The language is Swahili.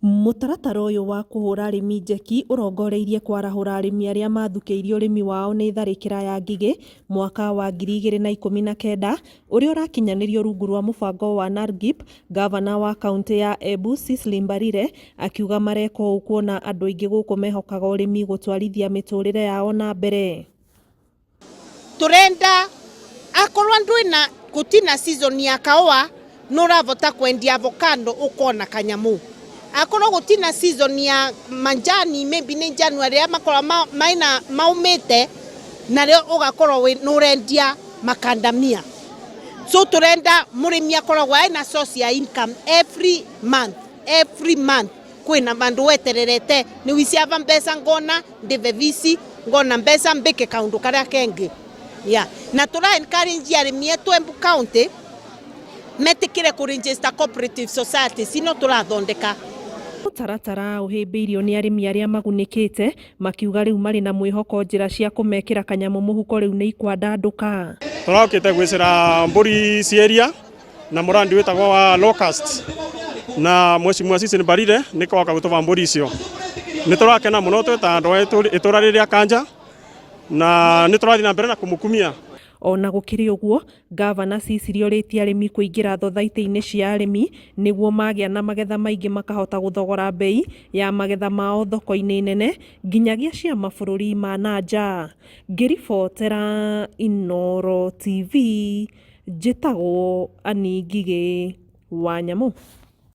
Mũtaratara ũyũ wa kũhũra arĩmi njeki ũrongoreirie kwarahũra arĩmi arĩa mathukĩirio ũrĩmi wao nĩ tharĩkĩra ya ngigĩ mwaka wa 2019 ũrĩa ũrakinyanĩrio rungu rwa mũbango wa NARGIP. Gavana wa kaunti ya Embu Cecily Mbarire akiuga mareka ũũ kuona andũ aingĩ gũkũ mehokaga ũrĩmi gũtwarithia mĩtũrĩre yao na mbere. Turenda akorwo ndwĩna gũtina season ya kaũa nũravota kwendia avocado ukona kanyamu. Akorwo gũtina season ya manjani maybe ni January makorwo maina maumite na rĩo ũgakorwo nũrendia makandamia. So turenda mũrĩmi akoragwo ena source ya income every month kwina bandu wetererete ni wisiava mbeca ngona ndivevisi ngona mbeca mbike kaundu karia kengi na tura encourage arĩmi etu Embu County metikire ku register cooperative society sino turathondeka. Mũtaratara ũhĩmbĩirio nĩ arĩmi arĩa magunĩkĩte makiuga rĩu marĩ na mwĩhoko njĩra cia kũmekĩra kanyamũ mũhuko rĩu nĩ ikwandandũka. Tũrokĩte gwĩcĩra mbũri cieria na mũrandi wĩtagwo wa locust na Mheshimiwa Cecily Mbarire nĩkoka gũtũva mbũri icio. Nĩtũrakena mũno twĩta andũ itũra rĩrĩa Kanja na nĩtũrathiĩ na mbere na kũmũkumia. Ona gũkĩrĩ ũguo, Gavana Cecily orĩtie arĩmi kũingĩra thothaitĩ-inĩ cia arĩmi nĩguo magĩa na magetha maingĩ makahota gũthogora bei ya magetha mao thoko-inĩ nene nginyagia cia mabũrũri ma nanja. Ngĩribotera Inooro TV, njĩtagwo Annie Ngigĩ Wanyamũ.